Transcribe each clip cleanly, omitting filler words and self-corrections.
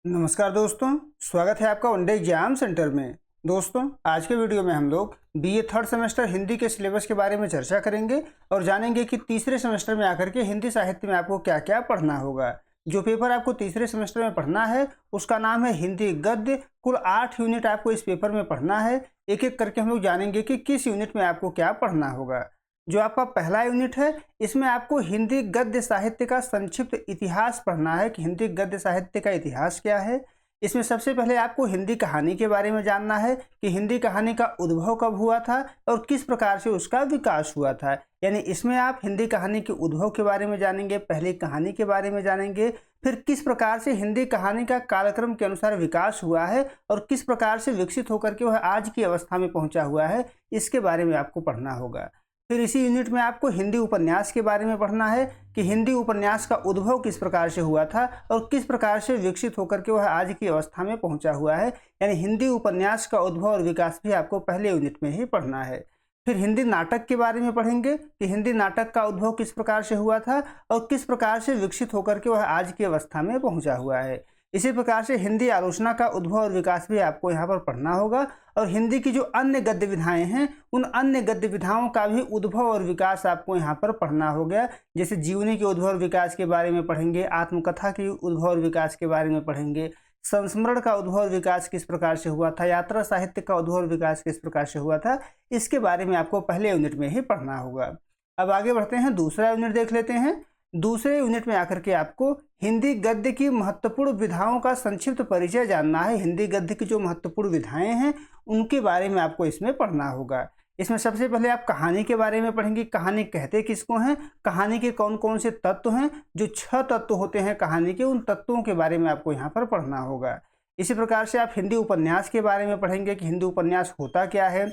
नमस्कार दोस्तों, स्वागत है आपका वनडे एग्जाम सेंटर में। दोस्तों, आज के वीडियो में हम लोग बीए थर्ड सेमेस्टर हिंदी के सिलेबस के बारे में चर्चा करेंगे और जानेंगे कि तीसरे सेमेस्टर में आकर के हिंदी साहित्य में आपको क्या क्या पढ़ना होगा। जो पेपर आपको तीसरे सेमेस्टर में पढ़ना है उसका नाम है हिंदी गद्य। कुल 8 यूनिट आपको इस पेपर में पढ़ना है। एक एक करके हम लोग जानेंगे कि किस यूनिट में आपको क्या पढ़ना होगा। जो आपका पहला यूनिट है इसमें आपको हिंदी गद्य साहित्य का संक्षिप्त इतिहास पढ़ना है कि हिंदी गद्य साहित्य का इतिहास क्या है। इसमें सबसे पहले आपको हिंदी कहानी के बारे में जानना है कि हिंदी कहानी का उद्भव कब हुआ था और किस प्रकार से उसका विकास हुआ था। यानी इसमें आप हिंदी कहानी के उद्भव के बारे में जानेंगे, पहली कहानी के बारे में जानेंगे, फिर किस प्रकार से हिंदी कहानी का कालक्रम के अनुसार विकास हुआ है और किस प्रकार से विकसित होकर के वह आज की अवस्था में पहुंचा हुआ है, इसके बारे में आपको पढ़ना होगा। फिर इसी यूनिट में आपको हिंदी उपन्यास के बारे में पढ़ना है कि हिंदी उपन्यास का उद्भव किस प्रकार से हुआ था और किस प्रकार से विकसित होकर के वह आज की अवस्था में पहुंचा हुआ है। यानी हिंदी उपन्यास का उद्भव और विकास भी आपको पहले यूनिट में ही पढ़ना है। फिर हिंदी नाटक के बारे में पढ़ेंगे कि हिंदी नाटक का उद्भव किस प्रकार से हुआ था और किस प्रकार से विकसित होकर के वह आज की अवस्था में पहुंचा हुआ है। इसी प्रकार से हिंदी आलोचना का उद्भव और विकास भी आपको यहाँ पर पढ़ना होगा और हिंदी की जो अन्य गद्य विधाएं हैं उन अन्य गद्य विधाओं का भी उद्भव और विकास आपको यहाँ पर पढ़ना हो गया। जैसे जीवनी के उद्भव और विकास के बारे में पढ़ेंगे, आत्मकथा के उद्भव और विकास के बारे में पढ़ेंगे, संस्मरण का उद्भव और विकास किस प्रकार से हुआ था, यात्रा साहित्य का उद्भव और विकास किस प्रकार से हुआ था, इसके बारे में आपको पहले यूनिट में ही पढ़ना होगा। अब आगे बढ़ते हैं, दूसरा यूनिट देख लेते हैं। दूसरे यूनिट में आकर के आपको हिंदी गद्य की महत्वपूर्ण विधाओं का संक्षिप्त परिचय जानना है। हिंदी गद्य की जो महत्वपूर्ण विधाएं हैं उनके बारे में आपको इसमें पढ़ना होगा। इसमें सबसे पहले आप कहानी के बारे में पढ़ेंगे। कहानी कहते किसको हैं, कहानी के कौन कौन से तत्व हैं, जो 6 तत्व होते हैं कहानी के, उन तत्वों के बारे में आपको यहाँ पर पढ़ना होगा। इसी प्रकार से आप हिंदी उपन्यास के बारे में पढ़ेंगे कि हिंदी उपन्यास होता क्या है,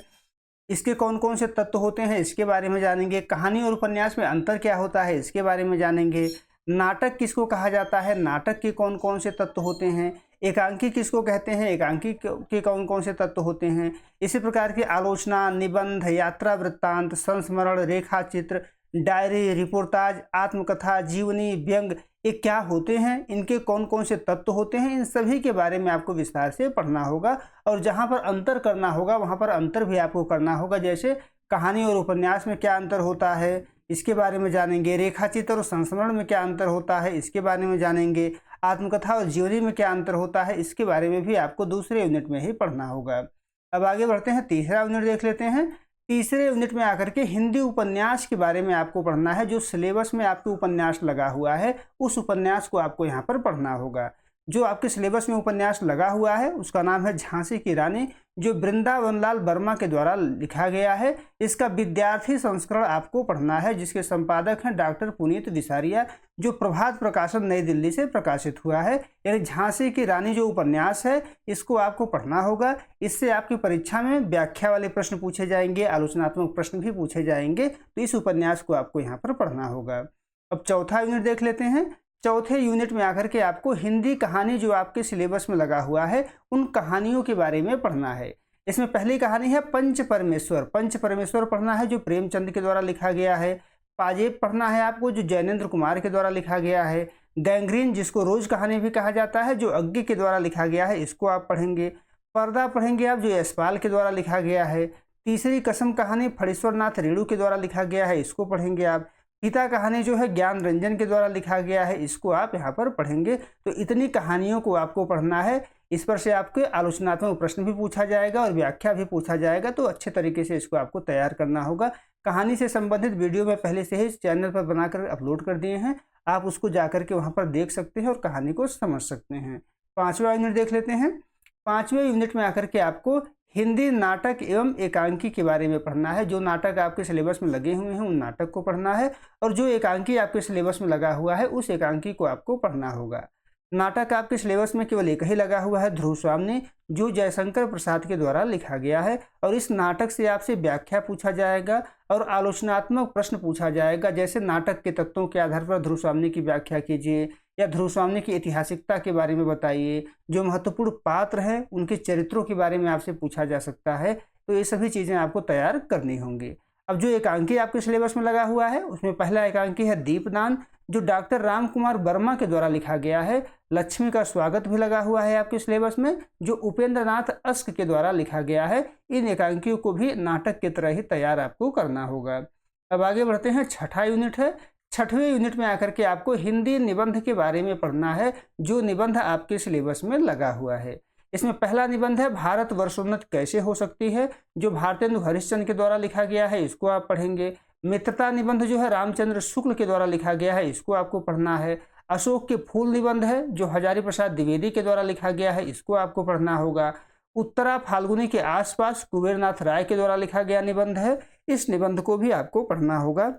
इसके कौन कौन से तत्व होते हैं, इसके बारे में जानेंगे। कहानी और उपन्यास में अंतर क्या होता है, इसके बारे में जानेंगे। नाटक किसको कहा जाता है, नाटक के कौन कौन से तत्व होते हैं। एकांकी किसको कहते हैं, एकांकी के कौन कौन से तत्व होते हैं। इसी प्रकार की आलोचना, निबंध, यात्रा वृत्तांत, संस्मरण, रेखा चित्र, डायरी, रिपोर्टाज, आत्मकथा, जीवनी, व्यंग, ये क्या होते हैं, इनके कौन कौन से तत्व होते हैं, इन सभी के बारे में आपको विस्तार से पढ़ना होगा। और जहाँ पर अंतर करना होगा वहाँ पर अंतर भी आपको करना होगा। जैसे कहानी और उपन्यास में क्या अंतर होता है, इसके बारे में जानेंगे। रेखाचित्र और संस्मरण में क्या अंतर होता है, इसके बारे में जानेंगे। आत्मकथा और जीवनी में क्या अंतर होता है, इसके बारे में भी आपको दूसरे यूनिट में ही पढ़ना होगा। अब आगे बढ़ते हैं, तीसरा यूनिट देख लेते हैं। तीसरे यूनिट में आकर के हिंदी उपन्यास के बारे में आपको पढ़ना है। जो सिलेबस में आपके उपन्यास लगा हुआ है उस उपन्यास को आपको यहाँ पर पढ़ना होगा। जो आपके सिलेबस में उपन्यास लगा हुआ है उसका नाम है झांसी की रानी, जो वृंदावन लाल वर्मा के द्वारा लिखा गया है। इसका विद्यार्थी संस्करण आपको पढ़ना है, जिसके संपादक हैं डॉक्टर पुनीत विसारिया, जो प्रभात प्रकाशन नई दिल्ली से प्रकाशित हुआ है। यानी झांसी की रानी जो उपन्यास है इसको आपको पढ़ना होगा। इससे आपकी परीक्षा में व्याख्या वाले प्रश्न पूछे जाएंगे, आलोचनात्मक प्रश्न भी पूछे जाएंगे, तो इस उपन्यास को आपको यहाँ पर पढ़ना होगा। अब चौथा यूनिट देख लेते हैं। चौथे यूनिट में आकर के आपको हिंदी कहानी जो आपके सिलेबस में लगा हुआ है उन कहानियों के बारे में पढ़ना है। इसमें पहली कहानी है पंच परमेश्वर। पंच परमेश्वर पढ़ना है, जो प्रेमचंद के द्वारा लिखा गया है। पाजेब पढ़ना है आपको, जो जैनेन्द्र कुमार के द्वारा लिखा गया है। गैंग्रीन, जिसको रोज कहानी भी कहा जाता है, जो अग्गी के द्वारा लिखा गया है, इसको आप पढ़ेंगे। पर्दा पढ़ेंगे आप, जो यशपाल के द्वारा लिखा गया है। तीसरी कसम कहानी फणीश्वर नाथ रेणु के द्वारा लिखा गया है, इसको पढ़ेंगे आप। पिता कहानी जो है ज्ञान रंजन के द्वारा लिखा गया है, इसको आप यहाँ पर पढ़ेंगे। तो इतनी कहानियों को आपको पढ़ना है। इस पर से आपके आलोचनात्मक प्रश्न भी पूछा जाएगा और व्याख्या भी पूछा जाएगा, तो अच्छे तरीके से इसको आपको तैयार करना होगा। कहानी से संबंधित वीडियो में पहले से ही चैनल पर बनाकर अपलोड कर दिए हैं, आप उसको जाकर के वहाँ पर देख सकते हैं और कहानी को समझ सकते हैं। पाँचवा यूनिट देख लेते हैं। पाँचवें यूनिट में आकर के आपको हिंदी नाटक एवं एकांकी के बारे में पढ़ना है। जो नाटक आपके सिलेबस में लगे हुए हैं उन नाटक को पढ़ना है और जो एकांकी आपके सिलेबस में लगा हुआ है उस एकांकी को आपको पढ़ना होगा। नाटक आपके सिलेबस में केवल एक ही लगा हुआ है, ध्रुव स्वामी, जो जयशंकर प्रसाद के द्वारा लिखा गया है। और इस नाटक से आपसे व्याख्या पूछा जाएगा और आलोचनात्मक प्रश्न पूछा जाएगा। जैसे नाटक के तत्वों के आधार पर ध्रुव स्वामी की व्याख्या कीजिए, या ध्रुव स्वामी की ऐतिहासिकता के बारे में बताइए। जो महत्वपूर्ण पात्र हैं उनके चरित्रों के बारे में आपसे पूछा जा सकता है। तो ये सभी चीज़ें आपको तैयार करनी होंगी। अब जो एकांकी आपके सिलेबस में लगा हुआ है उसमें पहला एकांकी है दीपदान, जो डॉक्टर राम कुमार वर्मा के द्वारा लिखा गया है। लक्ष्मी का स्वागत भी लगा हुआ है आपके सिलेबस में, जो उपेंद्र नाथ अस्क के द्वारा लिखा गया है। इन एकांकियों को भी नाटक की तरह ही तैयार आपको करना होगा। अब आगे बढ़ते हैं, छठा यूनिट है। छठवें यूनिट में आकर के आपको हिंदी निबंध के बारे में पढ़ना है, जो निबंध आपके सिलेबस में लगा हुआ है। इसमें पहला निबंध है भारत वर्षोन्नत कैसे हो सकती है, जो भारतेंदु हरिश्चंद्र के द्वारा लिखा गया है, इसको आप पढ़ेंगे। मित्रता निबंध जो है रामचंद्र शुक्ल के द्वारा लिखा गया है, इसको आपको पढ़ना है। अशोक के फूल निबंध है जो हजारी प्रसाद द्विवेदी के द्वारा लिखा गया है, इसको आपको पढ़ना होगा। उत्तरा फाल्गुनी के आसपास कुबेरनाथ राय के द्वारा लिखा गया निबंध है, इस निबंध को भी आपको पढ़ना होगा।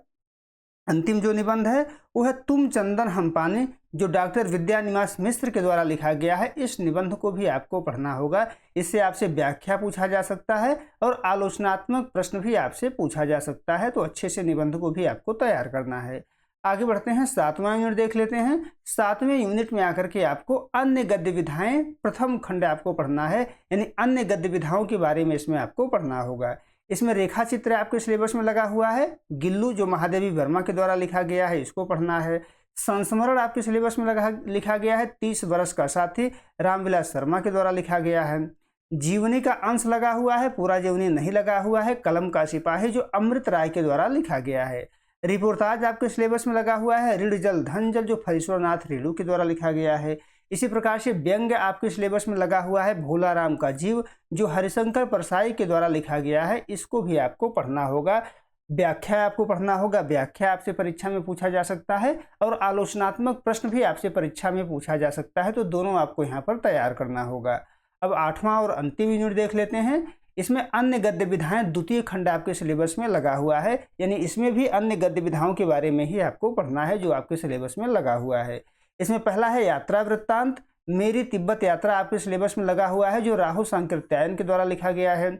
अंतिम जो निबंध है वो है तुम चंदन हम पानी, जो डॉक्टर विद्यानिवास मिश्र के द्वारा लिखा गया है। इस निबंध को भी आपको पढ़ना होगा। इससे आपसे व्याख्या पूछा जा सकता है और आलोचनात्मक प्रश्न भी आपसे पूछा जा सकता है, तो अच्छे से निबंध को भी आपको तैयार करना है। आगे बढ़ते हैं, सातवां यूनिट देख लेते हैं। सातवें यूनिट में आकर के आपको अन्य गद्य विधाएं प्रथम खंड आपको पढ़ना है, यानी अन्य गद्य विधाओं के बारे में इसमें आपको पढ़ना होगा। इसमें रेखा चित्र आपके सिलेबस में लगा हुआ है। गिल्लू जो महादेवी वर्मा के द्वारा लिखा गया है, इसको पढ़ना है। संस्मरण आपके सिलेबस में लिखा गया है 30 वर्ष का साथी, रामविलास शर्मा के द्वारा लिखा गया है। जीवनी का अंश लगा हुआ है, पूरा जीवनी नहीं लगा हुआ है। कलम का सिपाही जो अमृत राय के द्वारा लिखा गया है। रिपोर्टाज आपके सिलेबस में लगा हुआ है ऋण जल धन जल, जो फरीश्वरनाथ रेणु के द्वारा लिखा गया है। इसी प्रकार से व्यंग्य आपके सिलेबस में लगा हुआ है भोला राम का जीव, जो हरिशंकर परसाई के द्वारा लिखा गया है, इसको भी आपको पढ़ना होगा। व्याख्या आपको पढ़ना होगा, व्याख्या आपसे परीक्षा में पूछा जा सकता है और आलोचनात्मक प्रश्न भी आपसे परीक्षा में पूछा जा सकता है, तो दोनों आपको यहाँ पर तैयार करना होगा। अब आठवां और अंतिम यूनिट देख लेते हैं। इसमें अन्य गद्य विधाएं द्वितीय खंड आपके सिलेबस में लगा हुआ है, यानी इसमें भी अन्य गद्य विधाओं के बारे में ही आपको पढ़ना है जो आपके सिलेबस में लगा हुआ है। इसमें पहला है यात्रा वृत्तांत, मेरी तिब्बत यात्रा आपके सिलेबस में लगा हुआ है, जो राहुल सांकृत्यायन के द्वारा लिखा गया है।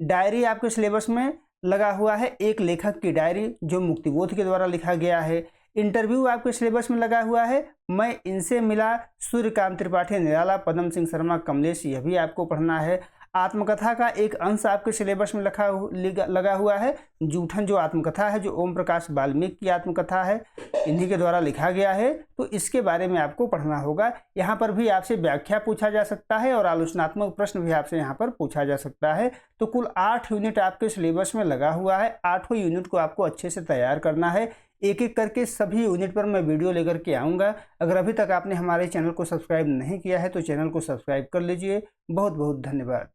डायरी आपके सिलेबस में लगा हुआ है एक लेखक की डायरी, जो मुक्तिबोध के द्वारा लिखा गया है। इंटरव्यू आपके सिलेबस में लगा हुआ है मैं इनसे मिला, सूर्यकांत त्रिपाठी निराला, पदम सिंह शर्मा कमलेश, यह भी आपको पढ़ना है। आत्मकथा का एक अंश आपके सिलेबस में लगा हुआ है जूठन, जो आत्मकथा है, जो ओम प्रकाश वाल्मीकि की आत्मकथा है, इन्हीं के द्वारा लिखा गया है, तो इसके बारे में आपको पढ़ना होगा। यहाँ पर भी आपसे व्याख्या पूछा जा सकता है और आलोचनात्मक प्रश्न भी आपसे यहाँ पर पूछा जा सकता है। तो कुल 8 यूनिट आपके सिलेबस में लगा हुआ है। 8 यूनिट को आपको अच्छे से तैयार करना है। एक एक करके सभी यूनिट पर मैं वीडियो लेकर के आऊँगा। अगर अभी तक आपने हमारे चैनल को सब्सक्राइब नहीं किया है तो चैनल को सब्सक्राइब कर लीजिए। बहुत बहुत धन्यवाद।